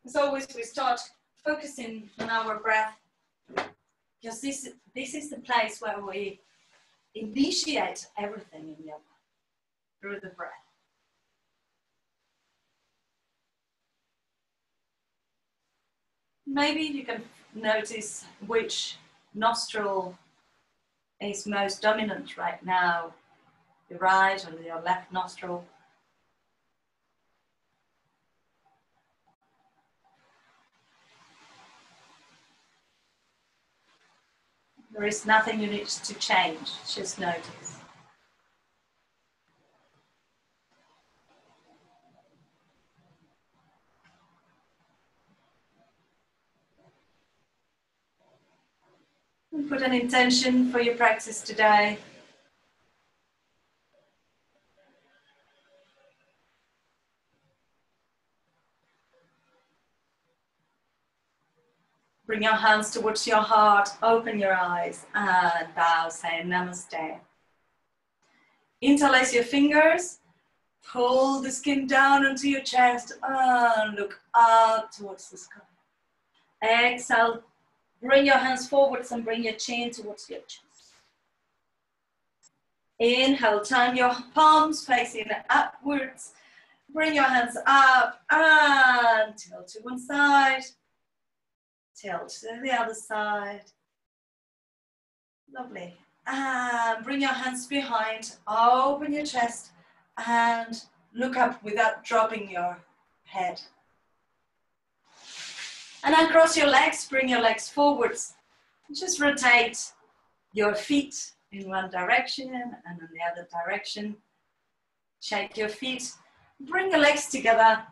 As always, we start focusing on our breath, because this is the place where we initiate everything in yoga, through the breath. Maybe you can notice which nostril is most dominant right now, your right or your left nostril. There is nothing you need to change, just notice. And put an intention for your practice today. Bring your hands towards your heart, open your eyes and bow, say Namaste. Interlace your fingers, pull the skin down into your chest and look up towards the sky. Exhale, bring your hands forwards and bring your chin towards your chest. Inhale, turn your palms facing upwards. Bring your hands up and tilt to one side. Tilt to the other side. Lovely. And bring your hands behind, open your chest and look up without dropping your head. And then cross your legs, bring your legs forwards. Just rotate your feet in one direction and in the other direction. Shake your feet, bring your legs together.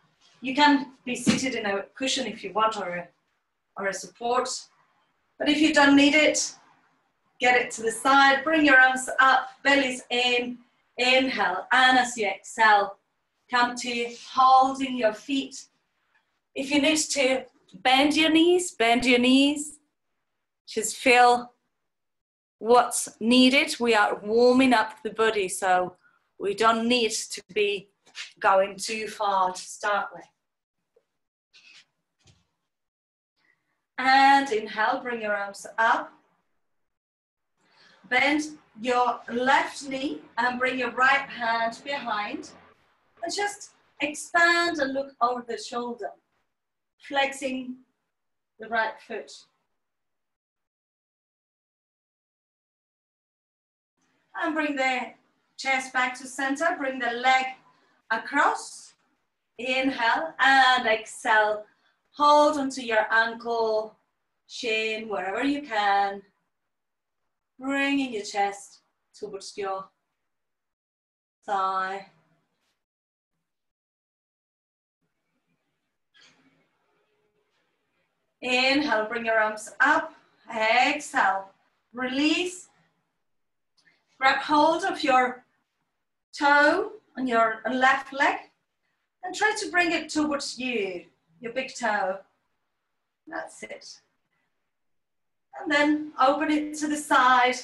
You can be seated in a cushion if you want, or a support. But if you don't need it, get it to the side, bring your arms up, bellies in, inhale. And as you exhale, come to holding your feet. If you need to bend your knees, bend your knees. Just feel what's needed. We are warming up the body, so we don't need to be going too far to start with. And inhale, bring your arms up. Bend your left knee and bring your right hand behind. And just expand and look over the shoulder, flexing the right foot. And bring the chest back to center, bring the leg across. Inhale and exhale. Hold onto your ankle, shin, wherever you can. Bringing your chest towards your thigh. Inhale, bring your arms up. Exhale, release. Grab hold of your toe on your left leg and try to bring it towards you. Your big toe. That's it. And then open it to the side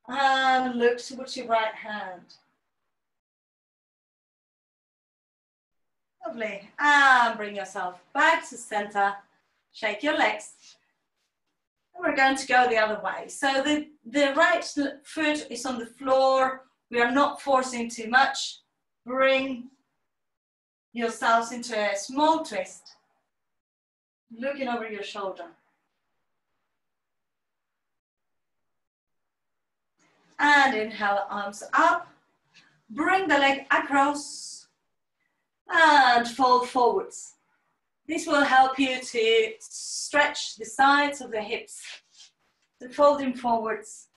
and look towards your right hand. Lovely. And bring yourself back to center. Shake your legs. And we're going to go the other way. So the right foot is on the floor. We are not forcing too much. Bring yourselves into a small twist, looking over your shoulder. And inhale, arms up. Bring the leg across and fold forwards. This will help you to stretch the sides of the hips. So folding forwards.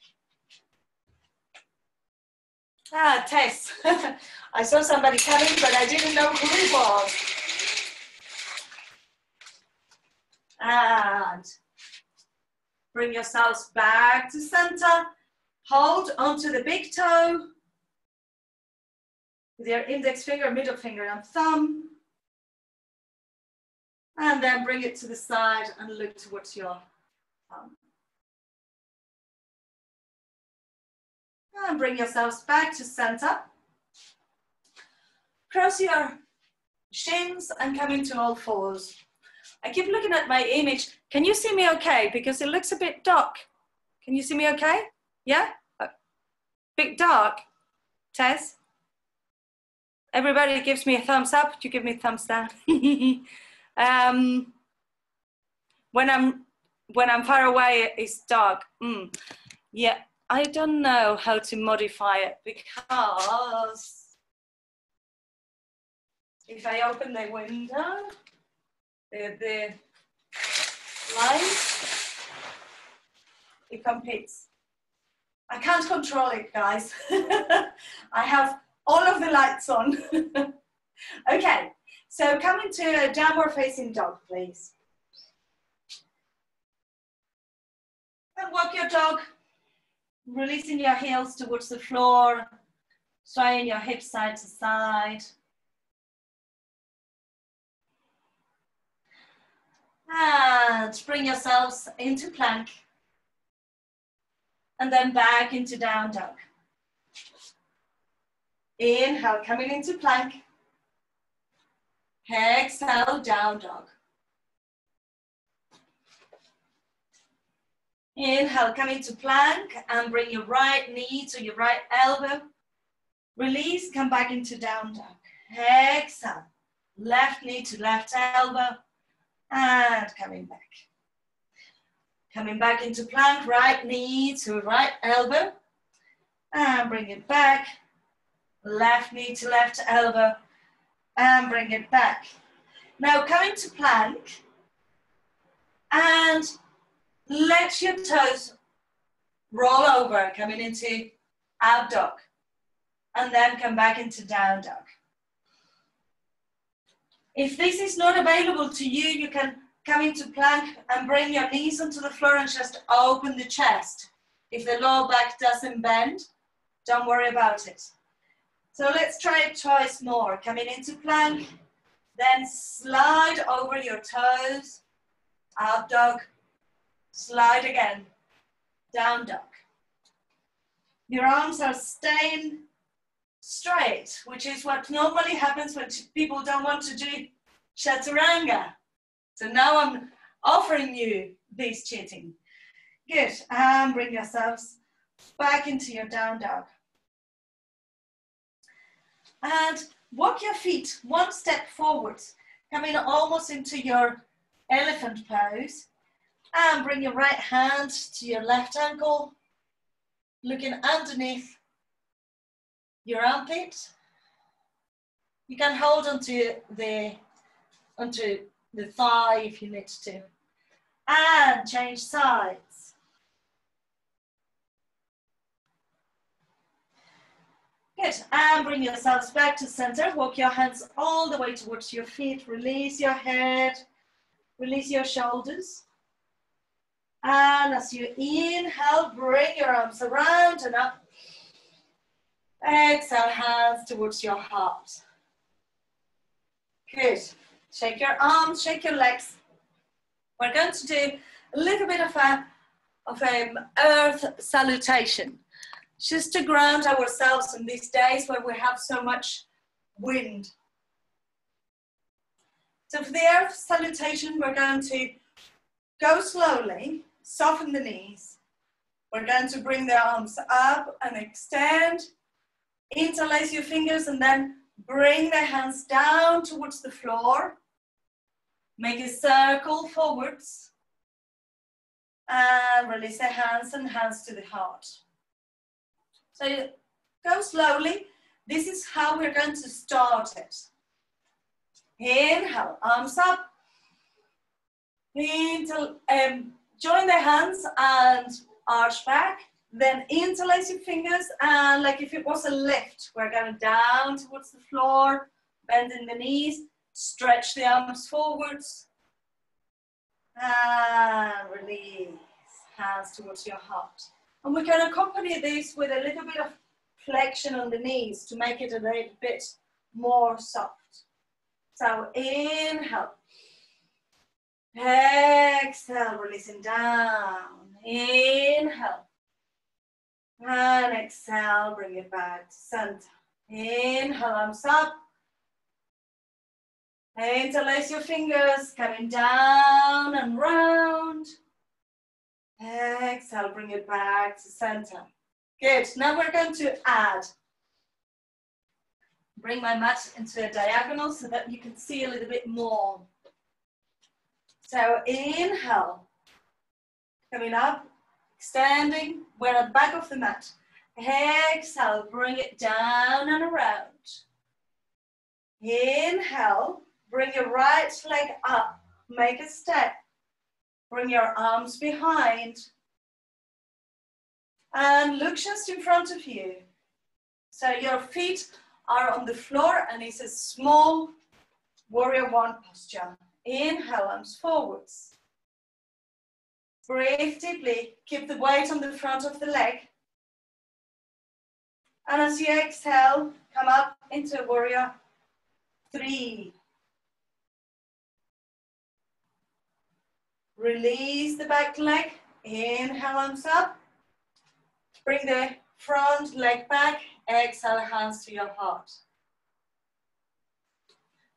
Tess. I saw somebody coming, but I didn't know who it was. And bring yourselves back to center. Hold onto the big toe with your index finger, middle finger, and thumb. And then bring it to the side and look towards your thumb. And bring yourselves back to center. Cross your shins and come into all fours. I keep looking at my image. Can you see me okay? Because it looks a bit dark. Can you see me okay? Yeah? Bit dark. Tez? Everybody gives me a thumbs up. You give me a thumbs down. When I'm far away, it's dark. Yeah, I don't know how to modify it because if I open the window, the light, it competes. I can't control it, guys. I have all of the lights on. Okay, so come into a downward facing dog, please. And walk your dog, releasing your heels towards the floor, swaying your hips side to side. And bring yourselves into plank. And then back into down dog. Inhale, coming into plank. Exhale, down dog. Inhale, come into plank and bring your right knee to your right elbow. Release, come back into down dog. Exhale, left knee to left elbow and coming back. Coming back into plank, right knee to right elbow and bring it back. Left knee to left elbow and bring it back. Now come into plank and let your toes roll over, coming into up dog, and then come back into down dog. If this is not available to you, you can come into plank and bring your knees onto the floor and just open the chest. If the lower back doesn't bend, don't worry about it. So let's try it twice more. Coming into plank, then slide over your toes, up dog, slide again, down dog. Your arms are staying straight, which is what normally happens when people don't want to do chaturanga. So now I'm offering you this cheating. Good, and bring yourselves back into your down dog. And walk your feet one step forwards, coming almost into your elephant pose. And bring your right hand to your left ankle, looking underneath your armpit. You can hold onto the thigh if you need to. And change sides. Good, and bring yourselves back to center. Walk your hands all the way towards your feet. Release your head, release your shoulders. And as you inhale, bring your arms around and up. Exhale, hands towards your heart. Good. Shake your arms, shake your legs. We're going to do a little bit of an earth salutation, just to ground ourselves in these days where we have so much wind. So for the earth salutation, we're going to go slowly, soften the knees. We're going to bring the arms up and extend. Interlace your fingers and then bring the hands down towards the floor. Make a circle forwards. And release the hands and hands to the heart. So go slowly. This is how we're going to start it. Inhale, arms up. Join the hands and arch back. Then interlace your fingers and like if it was a lift, we're going down towards the floor, bending the knees, stretch the arms forwards. And release, hands towards your heart. And we can accompany this with a little bit of flexion on the knees to make it a little bit more soft. So inhale. Exhale, releasing down. Inhale. And exhale, bring it back to center. Inhale, arms up. Interlace your fingers, coming down and round. Exhale, bring it back to center. Good, now we're going to add. Bring my mat into a diagonal so that you can see a little bit more. So inhale, coming up, extending, we're at the back of the mat. Exhale, bring it down and around. Inhale, bring your right leg up, make a step. Bring your arms behind. And look just in front of you. So your feet are on the floor and it's a small warrior one posture. Inhale, arms forwards. Breathe deeply, keep the weight on the front of the leg. And as you exhale, come up into warrior 3. Release the back leg, inhale, arms up. Bring the front leg back, exhale, hands to your heart.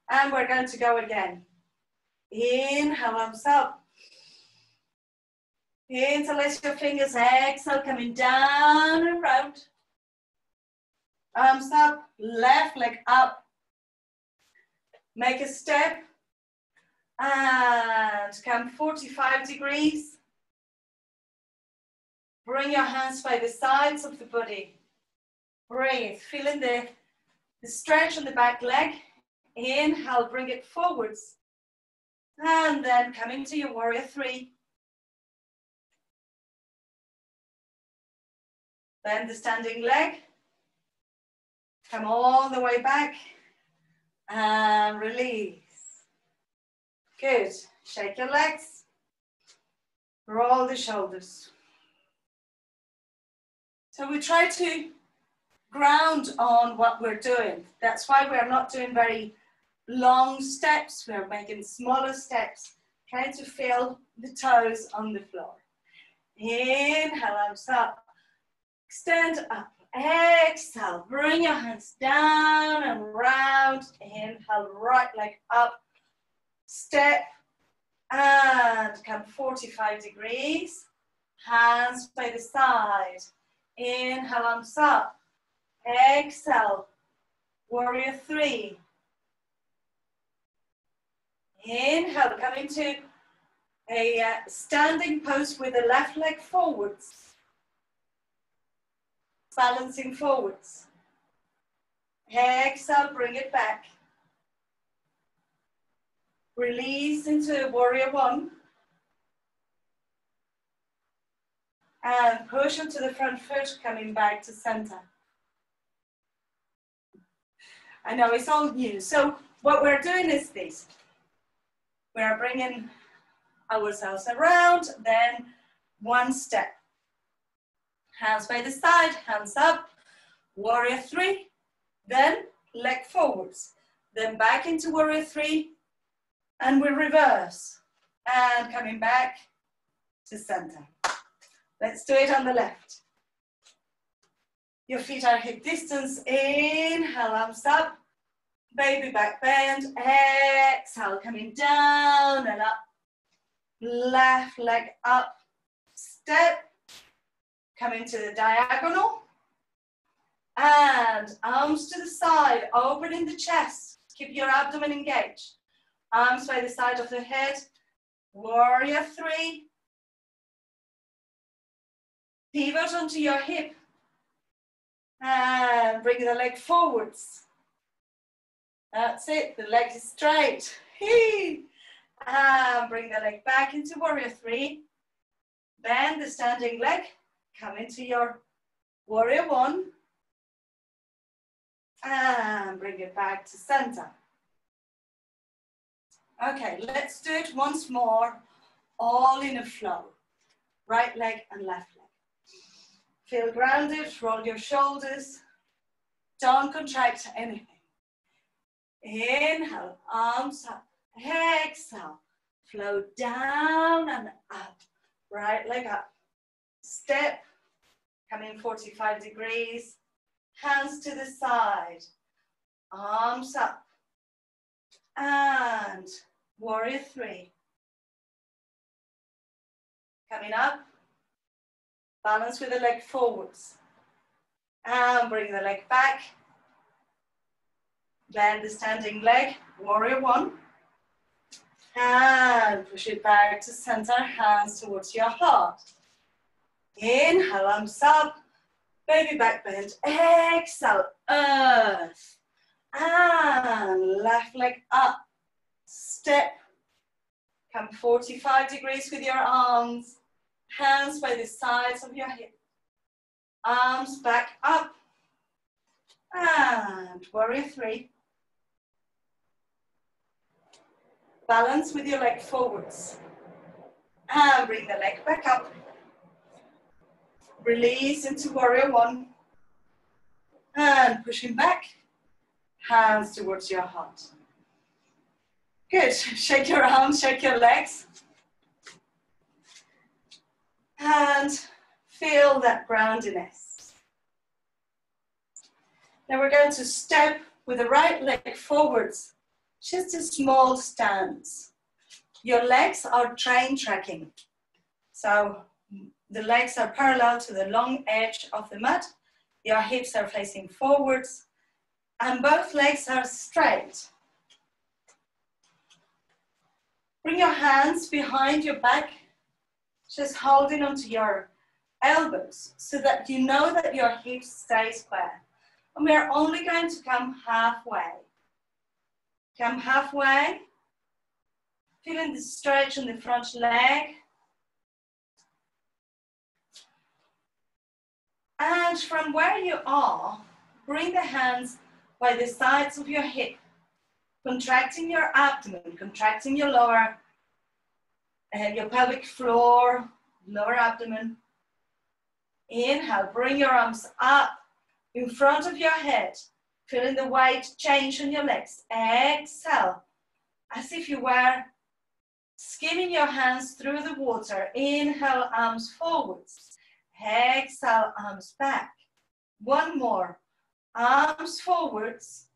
And we're going to go again. Inhale, arms up. Interlace your fingers, exhale, coming down and round. Arms up, left leg up. Make a step and come 45 degrees. Bring your hands by the sides of the body. Breathe, feeling the stretch on the back leg. Inhale, bring it forwards. And then come into your warrior 3. Bend the standing leg. Come all the way back. And release. Good. Shake your legs. Roll the shoulders. So we try to ground on what we're doing. That's why we're not doing very long steps. We're making smaller steps. Trying to feel the toes on the floor. Inhale, arms up. Extend up. Exhale. Bring your hands down and round. Inhale, right leg up. Step. And come 45 degrees. Hands by the side. Inhale, arms up. Exhale. Warrior 3. Inhale, come into a standing pose with the left leg forwards. Balancing forwards. Exhale, bring it back. Release into warrior 1. And push onto the front foot, coming back to center. I know it's all new. So what we're doing is this. We're bringing ourselves around, then one step. Hands by the side, hands up, warrior 3, then leg forwards, then back into warrior 3, and we reverse, and coming back to center. Let's do it on the left. Your feet are hip distance, inhale, arms up, baby back bend, exhale, coming down and up, left leg up, step, come into the diagonal, and arms to the side, opening the chest, keep your abdomen engaged, arms by the side of the head, warrior 3, pivot onto your hip, and bring the leg forwards. That's it, the leg is straight. And bring the leg back into warrior 3. Bend the standing leg, come into your warrior 1. And bring it back to center. Okay, let's do it once more, all in a flow. Right leg and left leg. Feel grounded, roll your shoulders. Don't contract anything. Inhale, arms up. Exhale, flow down and up. Right leg up. Step, come in 45 degrees. Hands to the side. Arms up. And warrior 3. Coming up, balance with the leg forwards. And bring the leg back. Bend the standing leg, warrior 1. And push it back to center, hands towards your heart. Inhale, arms up, baby back bend. Exhale, earth. And left leg up, step. Come 45 degrees with your arms. Hands by the sides of your hip. Arms back up. And warrior 3. Balance with your leg forwards. And bring the leg back up. Release into warrior 1. And pushing back. Hands towards your heart. Good. Shake your arms, shake your legs. And feel that groundiness. Now we're going to step with the right leg forwards. Just a small stance. Your legs are train tracking. So the legs are parallel to the long edge of the mat. Your hips are facing forwards. And both legs are straight. Bring your hands behind your back. Just holding onto your elbows so that you know that your hips stay square. And we're only going to come halfway. Come halfway. Feeling the stretch on the front leg. And from where you are, bring the hands by the sides of your hip. Contracting your abdomen, contracting your lower, your pelvic floor, lower abdomen. Inhale, bring your arms up in front of your head. Feeling the weight change on your legs. Exhale, as if you were skimming your hands through the water. Inhale, arms forwards. Exhale, arms back. One more. Arms forwards.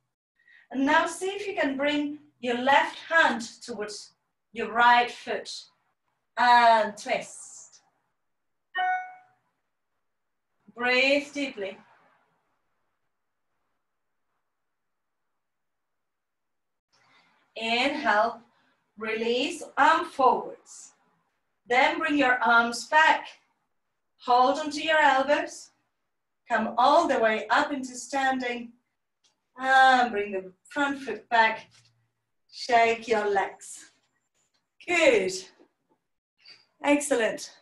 And now see if you can bring your left hand towards your right foot. And twist. Breathe deeply. Inhale, release, arm forwards. Then bring your arms back. Hold onto your elbows. Come all the way up into standing. And bring the front foot back. Shake your legs. Good. Excellent.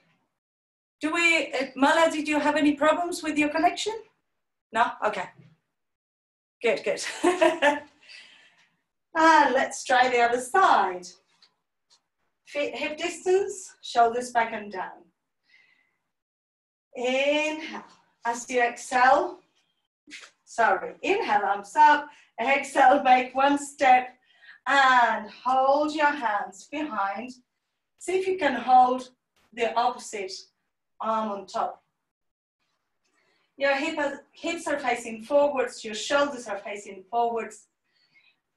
Mala, did you have any problems with your connection? No? Okay. Good, good. And let's try the other side. Feet hip distance, shoulders back and down. Inhale. As you exhale, inhale, arms up. Exhale, make one step and hold your hands behind. See if you can hold the opposite arm on top. Your hips are facing forwards, your shoulders are facing forwards.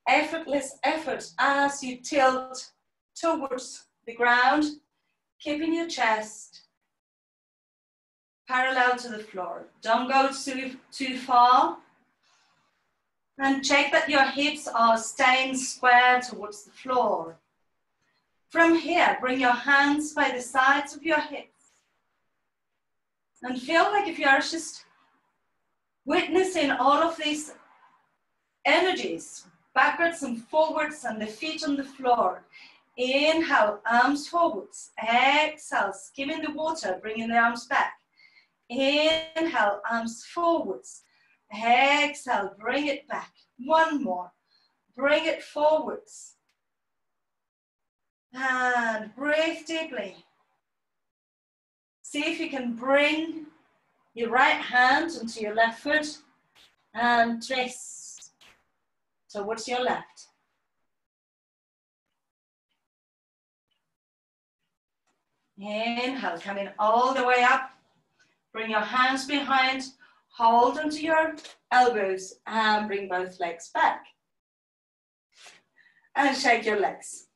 Effortless effort as you tilt towards the ground, keeping your chest parallel to the floor. Don't go too far. And check that your hips are staying square towards the floor. From here, bring your hands by the sides of your hips. And feel like if you are just witnessing all of these energies, backwards and forwards, and the feet on the floor. Inhale, arms forwards. Exhale, skimming the water, bringing the arms back. Inhale, arms forwards. Exhale, bring it back. One more. Bring it forwards. And breathe deeply. See if you can bring your right hand onto your left foot and twist towards your left. Inhale, coming all the way up. Bring your hands behind, hold onto your elbows and bring both legs back. and shake your legs.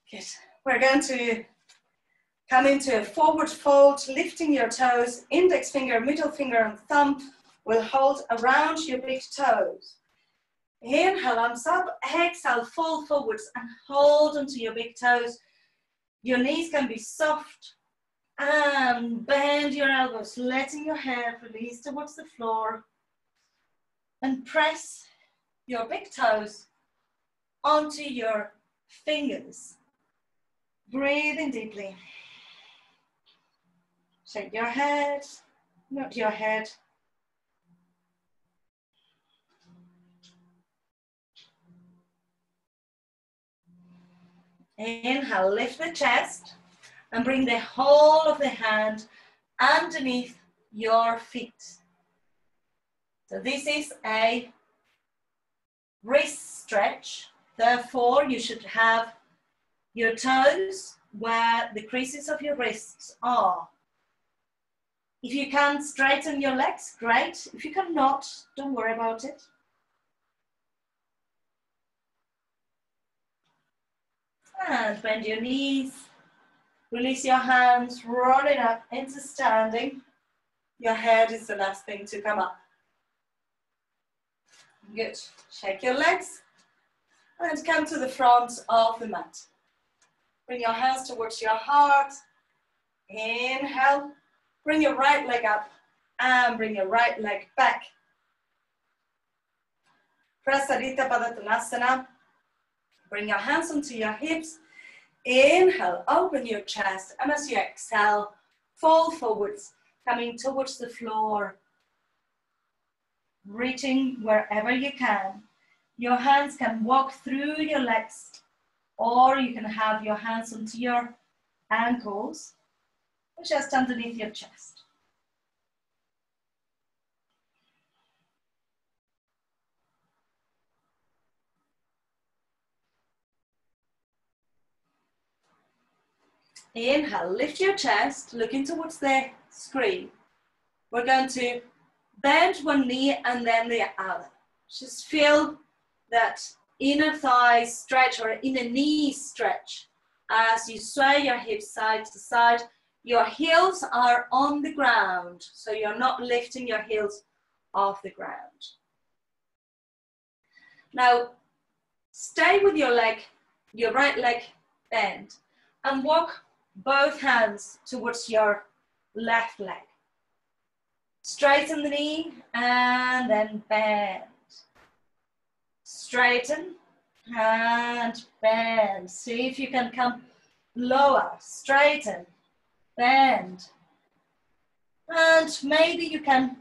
Good. We're going to come into a forward fold, lifting your toes, index finger, middle finger and thumb will hold around your big toes. Inhale, arms up, exhale, fold forwards and hold onto your big toes. Your knees can be soft and bend your elbows, letting your head release towards the floor and press your big toes onto your fingers. Breathing deeply. Shake your head, nod your head. Inhale, lift the chest and bring the whole of the hand underneath your feet. So this is a wrist stretch. Therefore, you should have your toes where the creases of your wrists are. If you can straighten your legs, great. If you cannot, don't worry about it. And bend your knees. Release your hands, roll it up into standing. Your head is the last thing to come up. Good. Shake your legs and come to the front of the mat. Bring your hands towards your heart. Inhale. Bring your right leg up and bring your right leg back. Prasarita Padottanasana. Bring your hands onto your hips. Inhale, open your chest, and as you exhale, fold forwards, coming towards the floor, reaching wherever you can. Your hands can walk through your legs, or you can have your hands onto your ankles, or just underneath your chest. Inhale, lift your chest, looking towards the screen. We're going to bend one knee and then the other. Just feel that inner thigh stretch or inner knee stretch. As you sway your hips side to side, your heels are on the ground, so you're not lifting your heels off the ground. Now, stay with your leg, your right leg bent, and walk both hands towards your left leg. Straighten the knee and then bend. Straighten and bend. See if you can come lower. Straighten, bend. And maybe you can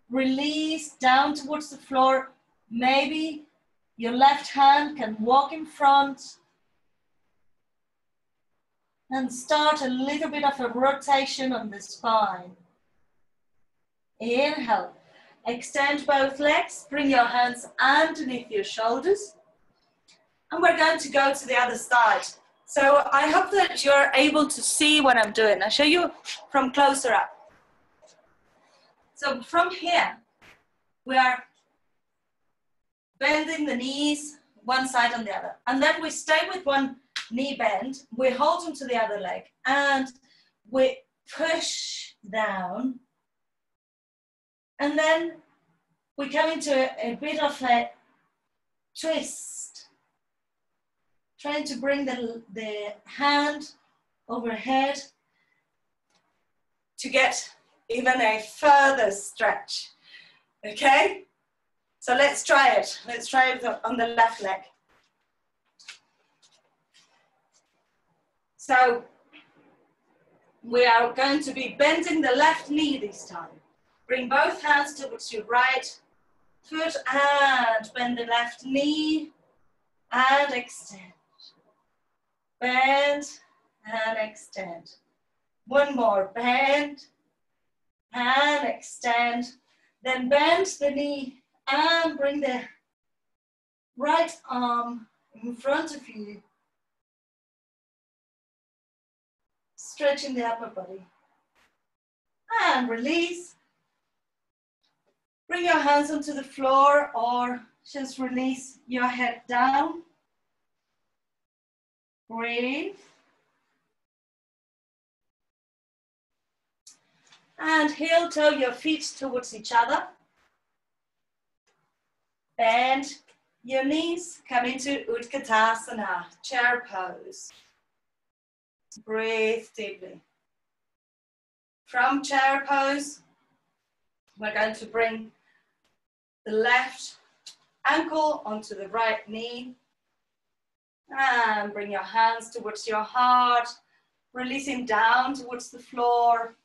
release down towards the floor. Maybe your left hand can walk in front. And start a little bit of a rotation on the spine. Inhale, extend both legs, bring your hands underneath your shoulders. And we're going to go to the other side. So I hope that you're able to see what I'm doing. I'll show you from closer up. So from here, we are bending the knees one side and the other. And then we stay with one knee bend, we hold onto the other leg and we push down, and then we come into a bit of a twist, trying to bring the hand overhead to get even a further stretch. Okay, so let's try it. Let's try it on the left leg. So we are going to be bending the left knee this time. Bring both hands towards your right foot and bend the left knee and extend. Bend and extend. One more, bend and extend. Then bend the knee and bring the right arm in front of you. Stretching the upper body. And release. Bring your hands onto the floor or just release your head down. Breathe. And heel toe your feet towards each other. Bend your knees, come into Utkatasana, chair pose. Breathe deeply. From chair pose, we're going to bring the left ankle onto the right knee. And bring your hands towards your heart, releasing down towards the floor.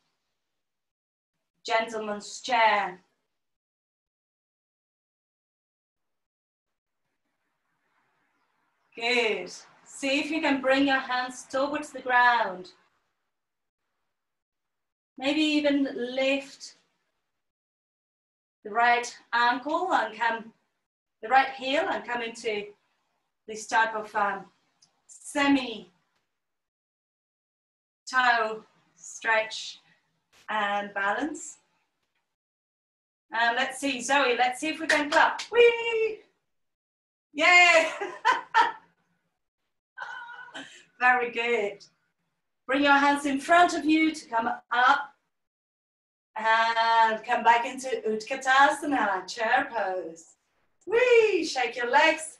Gentleman's chair. Good. See if you can bring your hands towards the ground. Maybe even lift the right ankle and the right heel and come into this type of semi-toe stretch and balance. Let's see, Zoe, let's see if we can clap. Whee! Yay! Very good. Bring your hands in front of you to come up and come back into Utkatasana, chair pose. Whee! Shake your legs,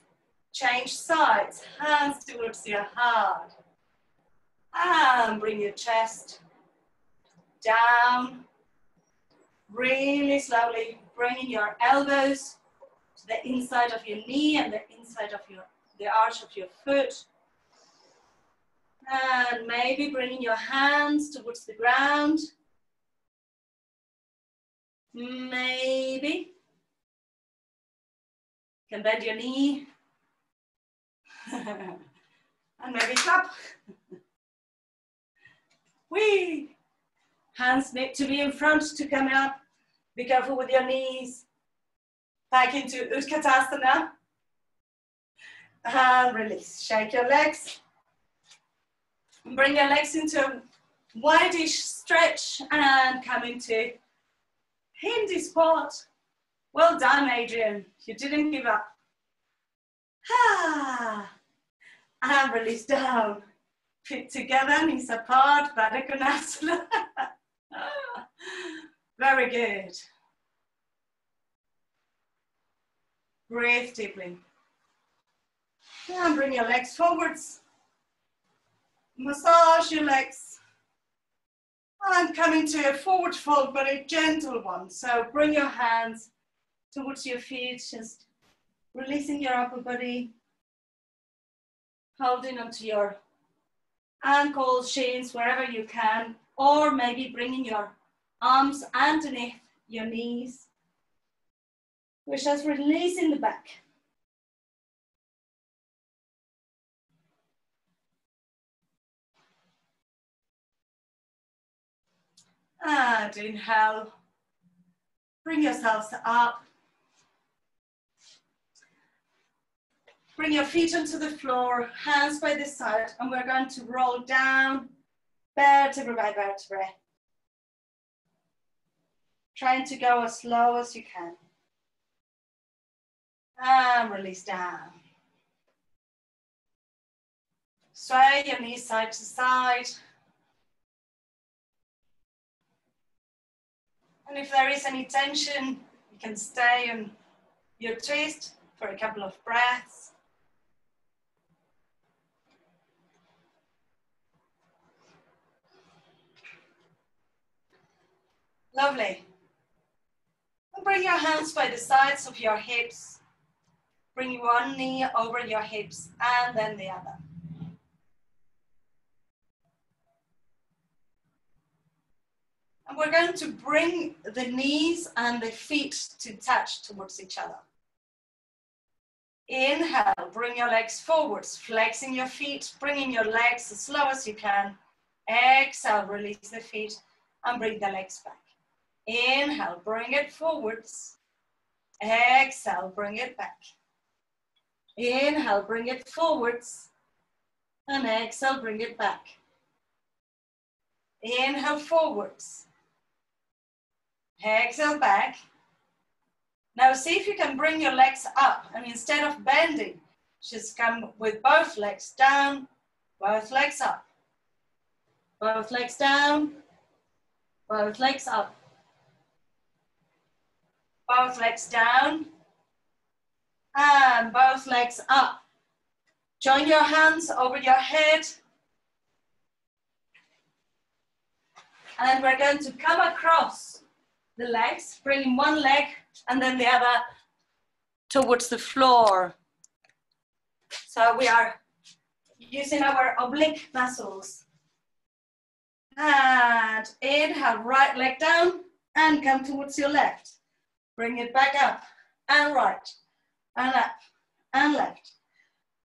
change sides, hands towards your heart. And bring your chest down. Really slowly bringing your elbows to the inside of your knee and the inside of the arch of your foot. And maybe bringing your hands towards the ground. Maybe you can bend your knee. And maybe clap. Whee! Hands need to be in front to come up. Be careful with your knees. Back into Utkatasana. And release. Shake your legs. Bring your legs into a wide-ish stretch and come into Hindi squat. Well done, Adrian. You didn't give up. And release down. Feet together, knees apart, Baddha Konasana. Very good. Breathe deeply. And bring your legs forwards. Massage your legs. And come into a forward fold, but a gentle one. So bring your hands towards your feet, just releasing your upper body. Holding onto your ankles, shins, wherever you can. Or maybe bringing your arms underneath your knees. We're just releasing the back. And inhale. Bring yourselves up. Bring your feet onto the floor, hands by the side, and we're going to roll down vertebra by vertebra. Trying to go as slow as you can. And release down. Sway your knees side to side. And if there is any tension, you can stay on your twist for a couple of breaths. Lovely. And bring your hands by the sides of your hips. Bring one knee over your hips and then the other. And we're going to bring the knees and the feet to touch towards each other. Inhale, bring your legs forwards, flexing your feet, bringing your legs as slow as you can. Exhale, release the feet and bring the legs back. Inhale, bring it forwards. Exhale, bring it back. Inhale, bring it forwards. And exhale, bring it back. Inhale, forwards. Exhale, back. Now see if you can bring your legs up, and instead of bending, just come with both legs down, both legs up. Both legs down, both legs up. Both legs down, and both legs up. Join your hands over your head. And we're going to come across the legs, bringing one leg and then the other towards the floor. So we are using our oblique muscles. And inhale, right leg down and come towards your left. Bring it back up and right and up and left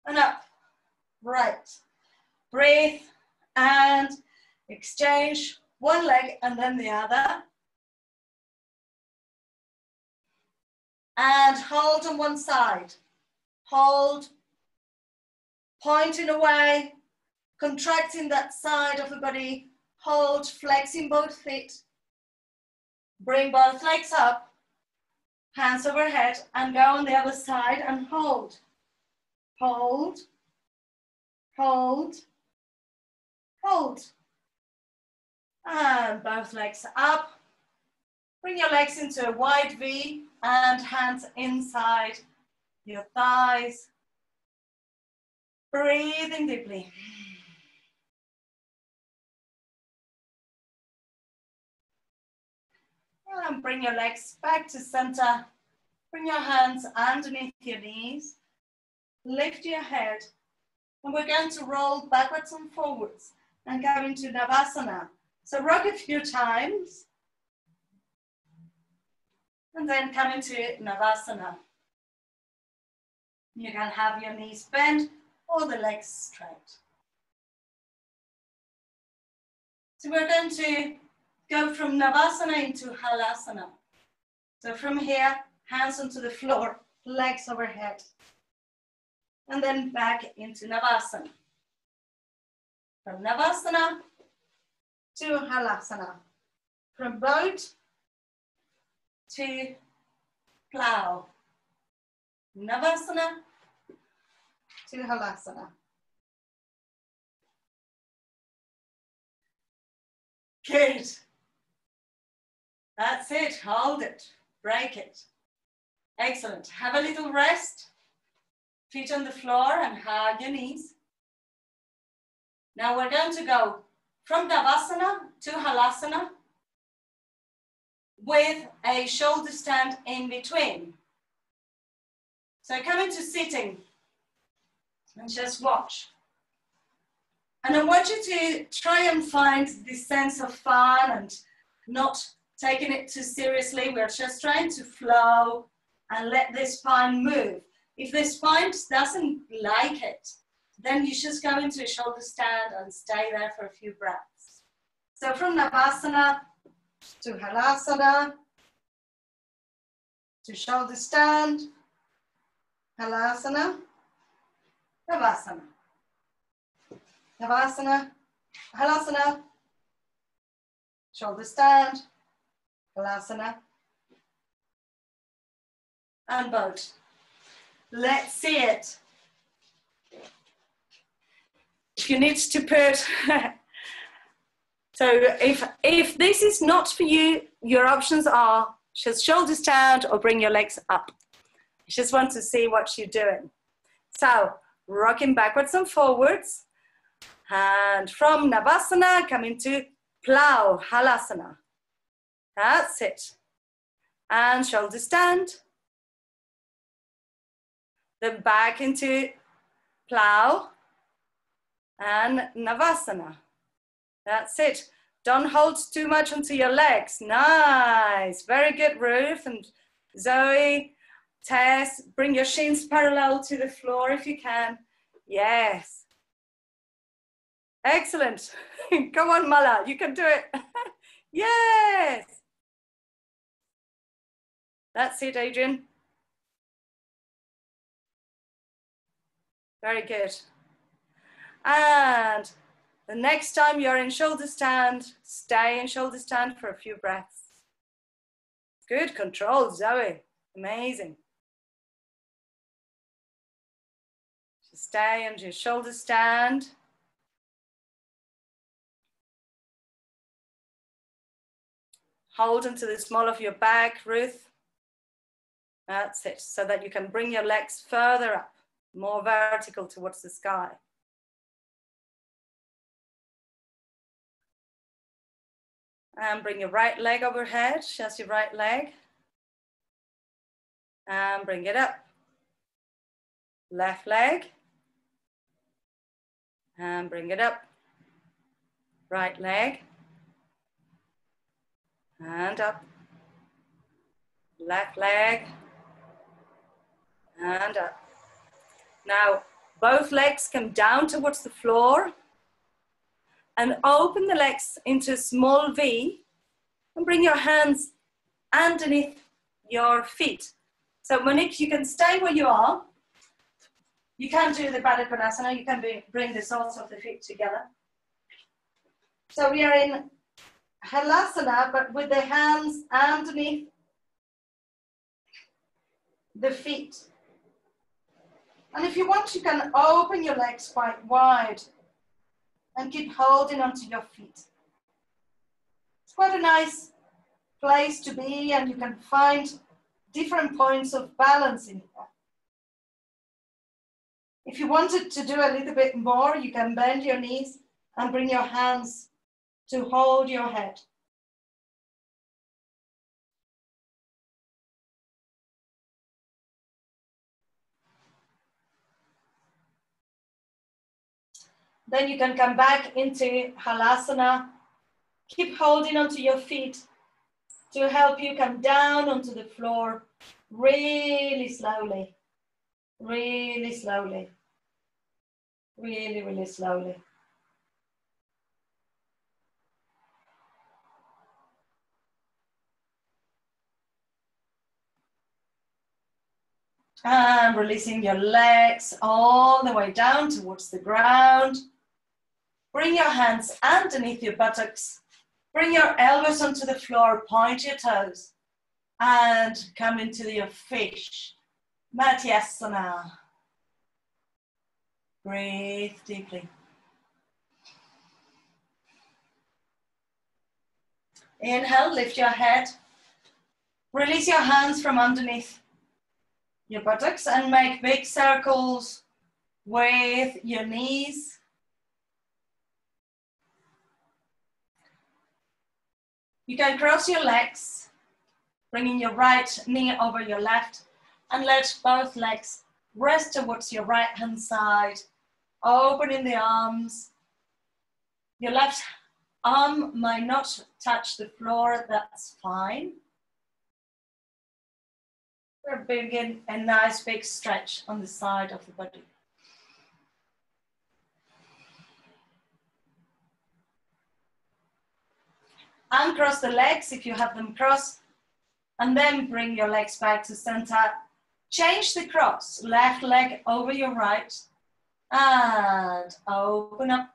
and up, right. Breathe and exchange one leg and then the other. And hold on one side. Hold, pointing away, contracting that side of the body. Hold, flexing both feet. Bring both legs up, hands overhead, and go on the other side and hold. Hold, hold, hold. And both legs up. Bring your legs into a wide V and hands inside your thighs. Breathing deeply. And bring your legs back to center. Bring your hands underneath your knees. Lift your head. And we're going to roll backwards and forwards and go into Shavasana. So rock a few times. And then come into Shavasana. You can have your knees bent or the legs straight. So we're going to go from Shavasana into Halasana. So from here, hands onto the floor, legs overhead. And then back into Shavasana. From Shavasana to Halasana. From boat to plow. Shavasana to Halasana. Good. That's it. Hold it. Break it. Excellent. Have a little rest. Feet on the floor and hug your knees. Now we're going to go from Shavasana to Halasana with a shoulder stand in between. So come into sitting and just watch. And I want you to try and find this sense of fun and not taking it too seriously. We're just trying to flow and let the spine move. If the spine doesn't like it, then you just go into a shoulder stand and stay there for a few breaths. So from Shavasana to Halasana, to shoulder stand, Halasana, Shavasana. Shavasana, Halasana, shoulder stand, Halasana, and boat. Let's see it. If you need to put, so if this is not for you, your options are just shoulder stand or bring your legs up. I just want to see what you're doing. So rocking backwards and forwards. And from Shavasana, come into plow, Halasana. That's it. And shoulder stand. Then back into plow and Shavasana. That's it. Don't hold too much onto your legs. Nice. Very good, Ruth and Zoe. Tess, bring your shins parallel to the floor if you can. Yes. Excellent. Come on, Mala, you can do it. Yes. That's it, Adrian. Very good. And the next time you're in shoulder stand, stay in shoulder stand for a few breaths. Good control, Zoe. Amazing. So stay on your shoulder stand. Hold onto the small of your back, Ruth. That's it, so that you can bring your legs further up, more vertical towards the sky. And bring your right leg overhead, just your right leg. And bring it up. Left leg. And bring it up. Right leg. And up. Left leg. And up. Now, both legs come down towards the floor. And open the legs into a small V. And bring your hands underneath your feet. So Monique, you can stay where you are. You can do the Utkatasana. You can bring the soles of the feet together. So we are in Halasana, but with the hands underneath the feet. And if you want, you can open your legs quite wide and keep holding onto your feet. It's quite a nice place to be, and you can find different points of balance in here. If you wanted to do a little bit more, you can bend your knees and bring your hands to hold your head. Then you can come back into Halasana. Keep holding onto your feet to help you come down onto the floor really slowly, really slowly, really, really slowly. And releasing your legs all the way down towards the ground. Bring your hands underneath your buttocks. Bring your elbows onto the floor, point your toes, and come into your fish. Matyasana. Breathe deeply. Inhale, lift your head. Release your hands from underneath your buttocks and make big circles with your knees. You can cross your legs, bringing your right knee over your left, and let both legs rest towards your right hand side, opening the arms. Your left arm might not touch the floor, that's fine. We're bringing a nice big stretch on the side of the body. Uncross the legs if you have them crossed, and then bring your legs back to center. Change the cross, left leg over your right, and open up.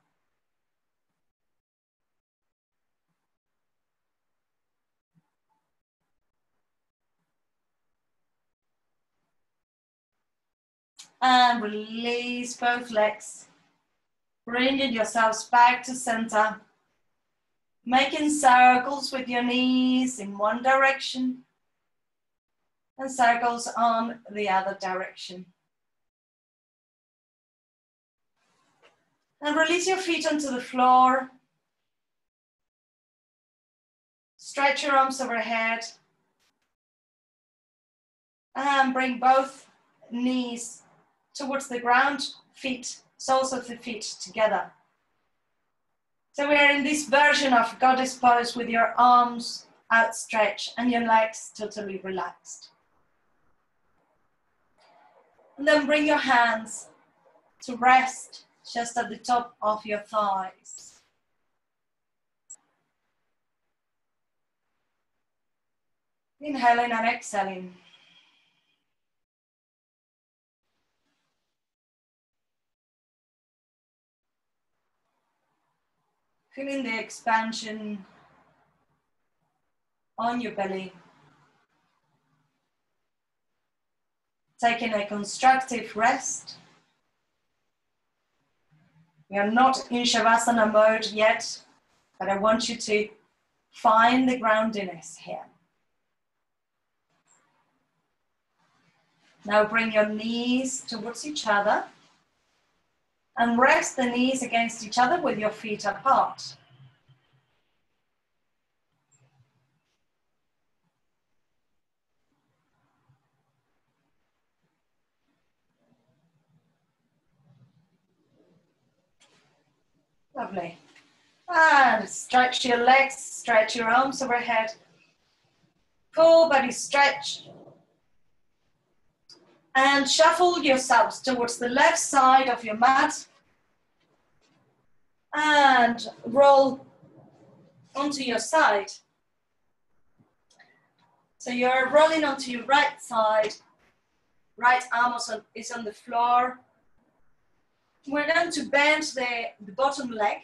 And release both legs, bringing yourselves back to center, making circles with your knees in one direction, and circles on the other direction. And release your feet onto the floor. Stretch your arms overhead. And bring both knees towards the ground, feet, soles of the feet together. So we are in this version of goddess pose with your arms outstretched and your legs totally relaxed. And then bring your hands to rest just at the top of your thighs. Inhaling and exhaling. Feeling the expansion on your belly. taking a constructive rest. We are not in Shavasana mode yet, but I want you to find the groundiness here. Now bring your knees towards each other and rest the knees against each other with your feet apart. Lovely. And stretch your legs, stretch your arms overhead. Full body stretch. And shuffle yourselves towards the left side of your mat. And roll onto your side. So you're rolling onto your right side. Right arm is on the floor. We're going to bend the bottom leg.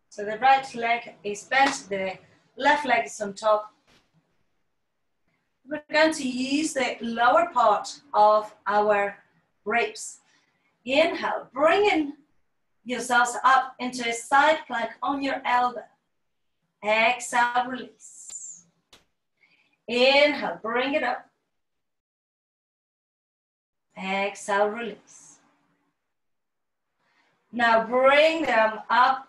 So the right leg is bent, the left leg is on top. We're going to use the lower part of our ribs. Inhale, bringing yourselves up into a side plank on your elbow. Exhale, release. Inhale, bring it up. Exhale, release. Now bring them up.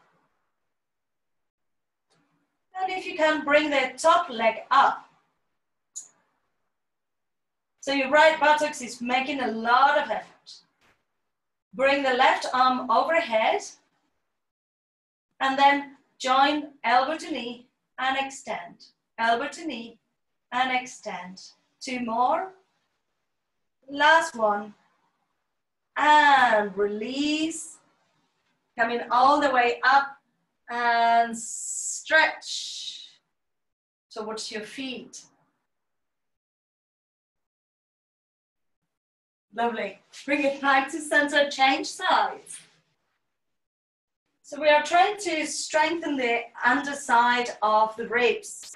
And if you can, bring the top leg up. So your right buttocks is making a lot of effort. Bring the left arm overhead. And then join elbow to knee and extend. Elbow to knee and extend. 2 more. Last one. And release. Coming all the way up. And stretch towards your feet. Lovely. Bring it back to center, change sides. So we are trying to strengthen the underside of the ribs.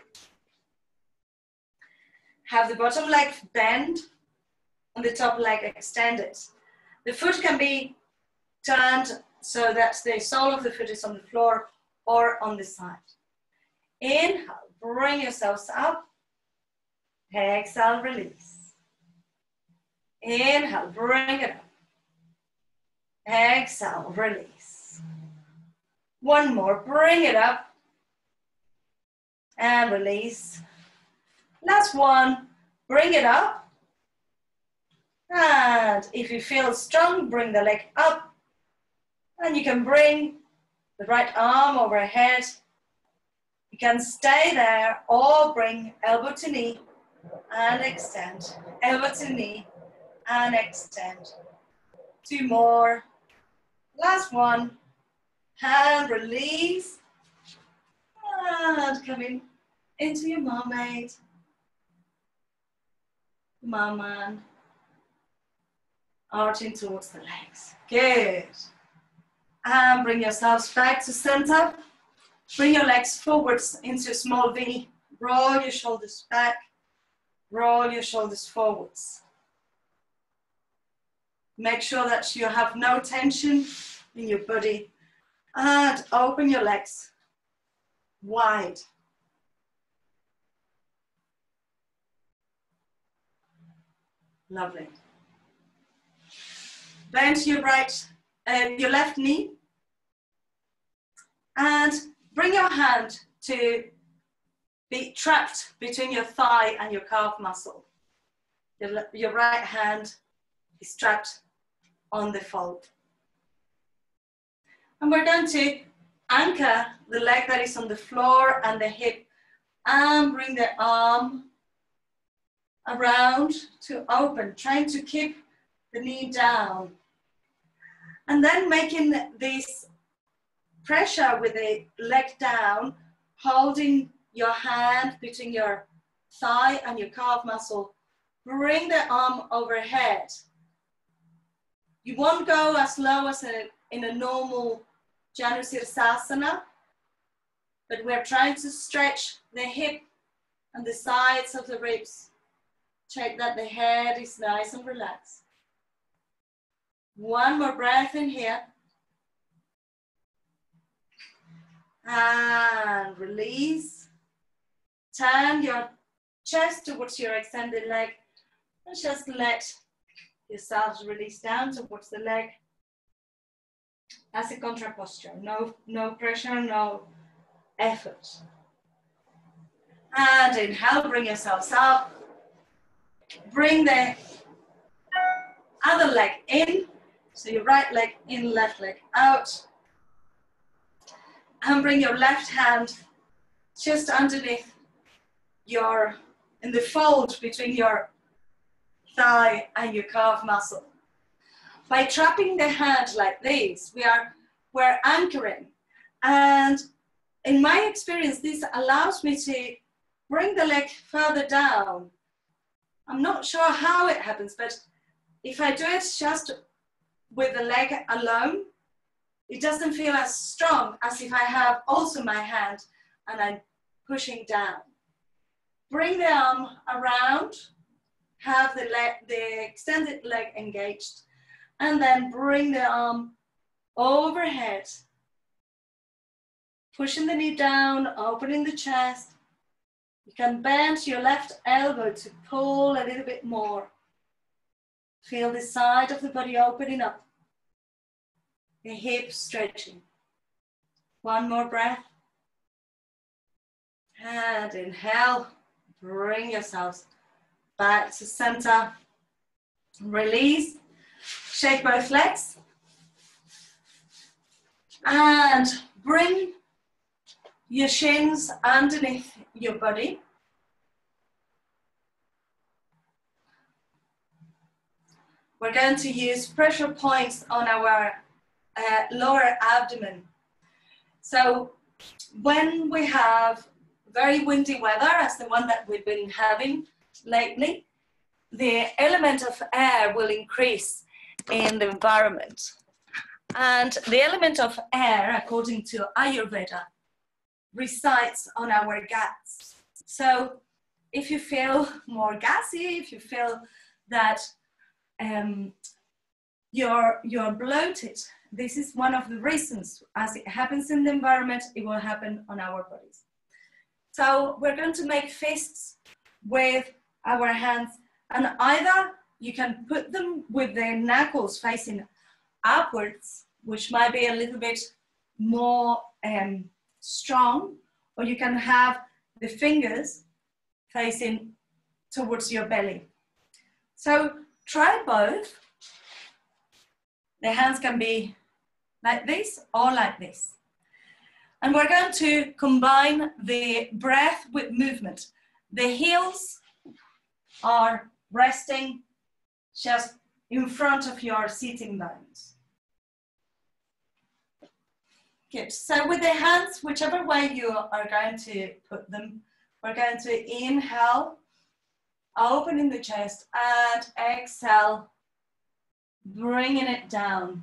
Have the bottom leg bend and the top leg extended. The foot can be turned so that the sole of the foot is on the floor or on the side. Inhale, bring yourselves up. Exhale, release. Inhale, bring it up. Exhale, release. One more, bring it up. And release. Last one, bring it up. And if you feel strong, bring the leg up. And you can bring the right arm overhead. You can stay there or bring elbow to knee and extend. Elbow to knee and extend. 2 more. Last one. And release. And coming into your mermaid. Merman. Arching towards the legs. Good. And bring yourselves back to center. Bring your legs forwards into a small V. Roll your shoulders back. Roll your shoulders forwards. Make sure that you have no tension in your body. And open your legs wide. Lovely. Bend your your left knee. And bring your hand to be trapped between your thigh and your calf muscle. Your right hand is trapped on the fold. And we're going to anchor the leg that is on the floor and the hip and bring the arm around to open, trying to keep the knee down. And then making this pressure with the leg down, holding your hand between your thigh and your calf muscle. Bring the arm overhead. You won't go as low as in a normal Janusirasana, but we're trying to stretch the hip and the sides of the ribs Check that the head is nice and relaxed. One more breath in here. And release. Turn your chest towards your extended leg and just let yourself release down towards the leg as a contra posture. No pressure, no effort. And inhale, bring yourselves up. Bring the other leg in. So your right leg in, left leg out. And bring your left hand just underneath in the fold between your thigh and your calf muscle. By trapping the hand like this, we're anchoring. And in my experience, this allows me to bring the leg further down. I'm not sure how it happens, but if I do it just with the leg alone, it doesn't feel as strong as if I have also my hand and I'm pushing down. Bring the arm around, have the extended leg engaged, and then bring the arm overhead. Pushing the knee down, opening the chest. You can bend your left elbow to pull a little bit more. Feel the side of the body opening up. The hips stretching. One more breath. And inhale. Bring yourselves back to center. Release. Shake both legs. And bring your shins underneath your body. We're going to use pressure points on our lower abdomen. So when we have very windy weather, as the one that we've been having lately, the element of air will increase in the environment. And the element of air, according to Ayurveda, resides on our guts. So if you feel more gassy, if you feel that you're bloated, this is one of the reasons. As it happens in the environment, it will happen on our bodies. So we're going to make fists with our hands, and either you can put them with the knuckles facing upwards, which might be a little bit more strong, or you can have the fingers facing towards your belly. So try both. The hands can be like this or like this. And we're going to combine the breath with movement. The heels are resting just in front of your sitting bones. Good. So with the hands, whichever way you are going to put them, we're going to inhale, opening the chest, and exhale, bringing it down.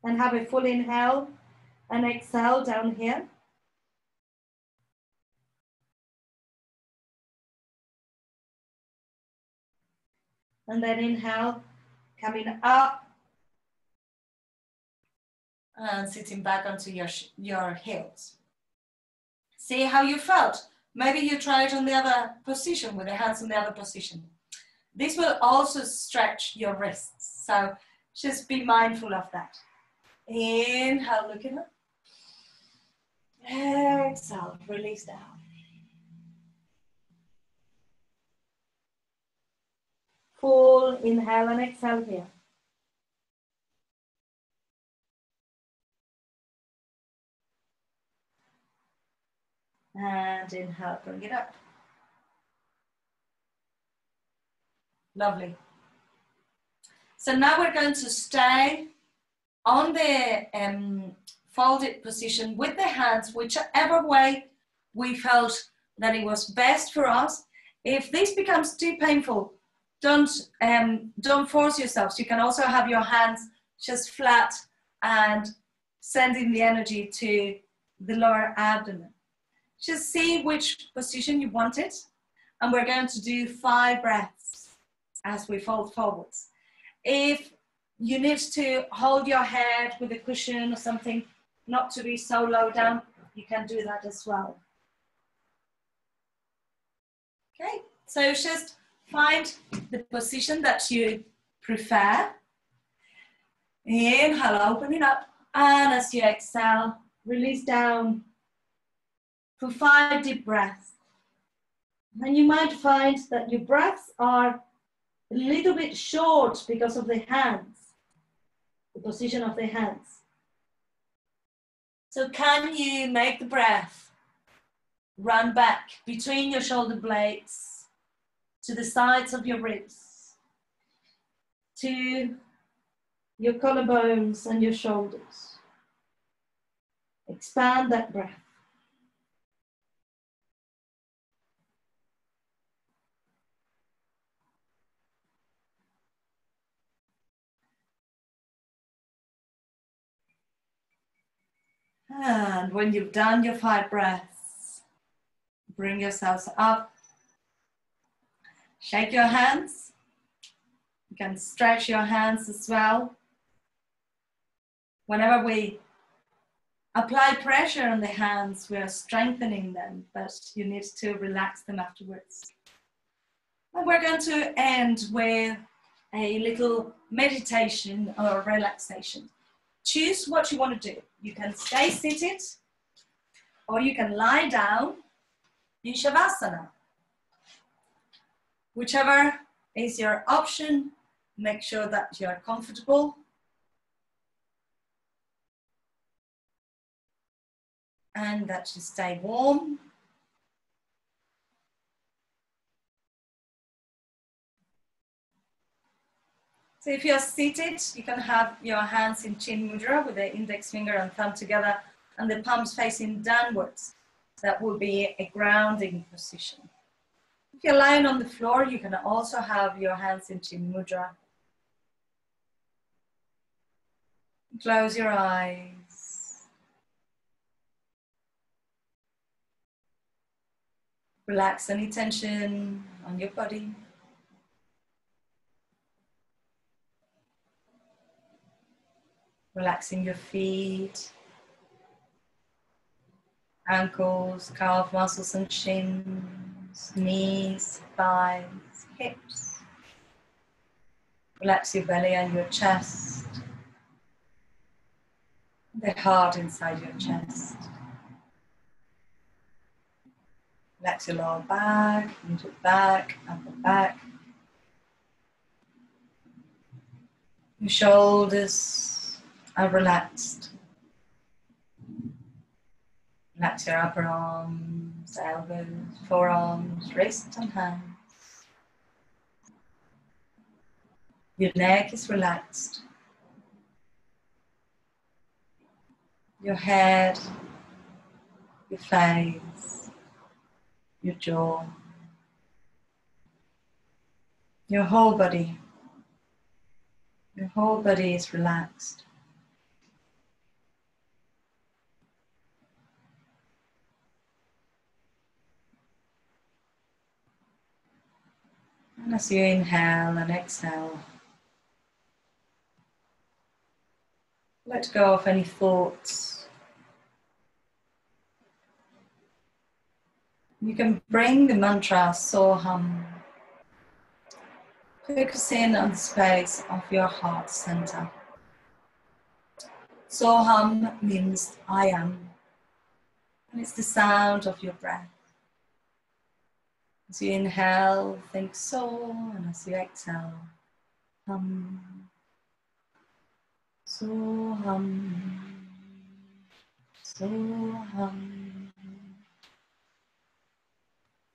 And have a full inhale and exhale down here. And then inhale, coming up and sitting back onto your heels. See how you felt. Maybe you try it on the other position with the hands in the other position. This will also stretch your wrists. So just be mindful of that. Inhale, looking up. Exhale, release down. Full inhale and exhale here. And inhale, bring it up. Lovely. So now we're going to stay on the folded position with the hands, whichever way we felt that it was best for us. If this becomes too painful, don't force yourselves. You can also have your hands just flat and sending the energy to the lower abdomen. Just see which position you want it. And we're going to do 5 breaths as we fold forwards. If you need to hold your head with a cushion or something, not to be so low down, you can do that as well. Okay, so just find the position that you prefer. Inhale, opening up. And as you exhale, release down for 5 deep breaths. And you might find that your breaths are a little bit short because of the hands, the position of the hands. So can you make the breath run back between your shoulder blades to the sides of your ribs, to your collarbones and your shoulders? Expand that breath. And when you've done your 5 breaths, bring yourselves up. Shake your hands. You can stretch your hands as well. Whenever we apply pressure on the hands, we are strengthening them, but you need to relax them afterwards. And we're going to end with a little meditation or relaxation. Choose what you want to do. You can stay seated or you can lie down in Shavasana. Whichever is your option, make sure that you're comfortable. And that you stay warm. So if you're seated, you can have your hands in chin mudra with the index finger and thumb together and the palms facing downwards. That will be a grounding position. If you're lying on the floor, you can also have your hands in chin mudra. Close your eyes. Relax any tension on your body. Relaxing your feet, ankles, calf muscles and shins, knees, thighs, hips. Relax your belly and your chest, the heart inside your chest. Relax your lower back, middle back, upper back. Your shoulders are relaxed. Relax your upper arms, elbows, forearms, wrists and hands. Your neck is relaxed. Your head, your face, your jaw, your whole body. Your whole body is relaxed. And as you inhale and exhale, let go of any thoughts. You can bring the mantra Soham. Focus in on the space of your heart center. Soham means I am. And it's the sound of your breath. As you inhale, think so, and as you exhale, hum. Soham. Soham.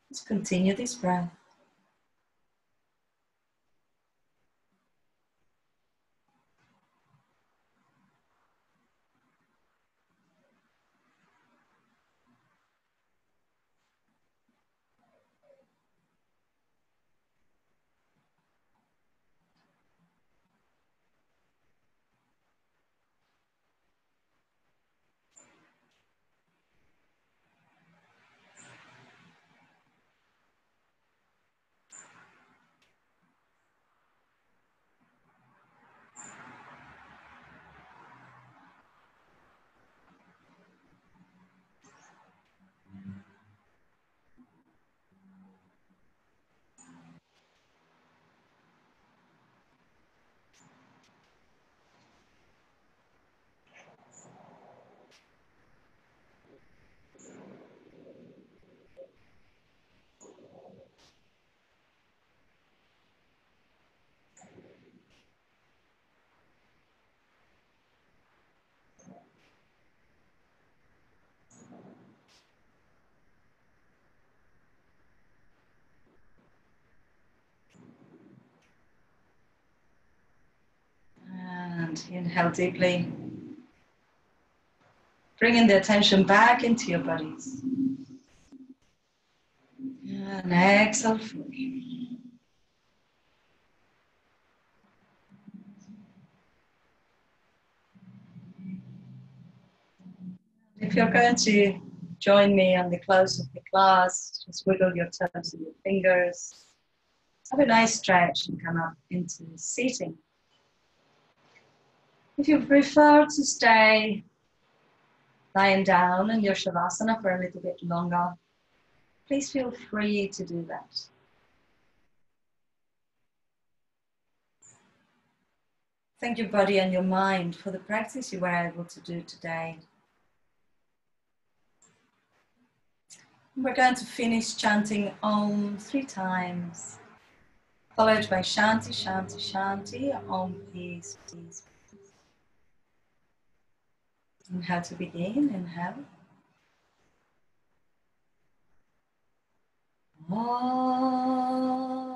Let's continue this breath. And inhale deeply. Bringing the attention back into your bodies. And exhale fully. If you're going to join me on the close of the class, just wiggle your toes and your fingers. Have a nice stretch and come up into seating. If you prefer to stay lying down in your Shavasana for a little bit longer, please feel free to do that. Thank your body and your mind for the practice you were able to do today. We're going to finish chanting Om 3 times, followed by Shanti, Shanti, Shanti, Om, peace, peace, peace. And how to begin, inhale. Om.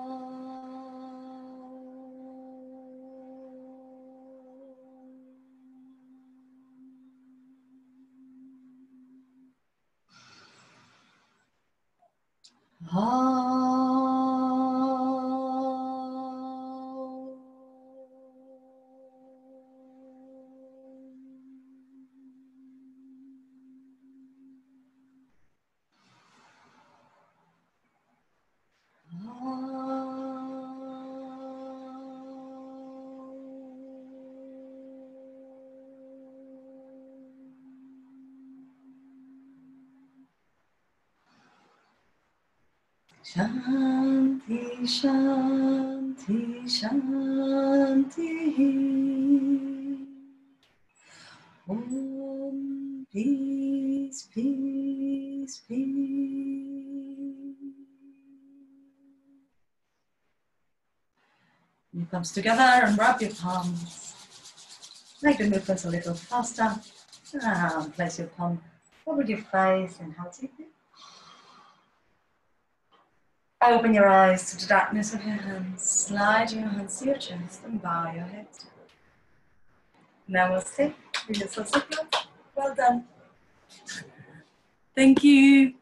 Shanti, Shanti, Shanti. Om, peace, peace, peace. Your palms together and rub your palms. Make the movements a little faster. And place your palm over your face and hold it. Open your eyes to the darkness of your hands. Slide your hands to your chest and bow your head. Namaste. Well done. Thank you.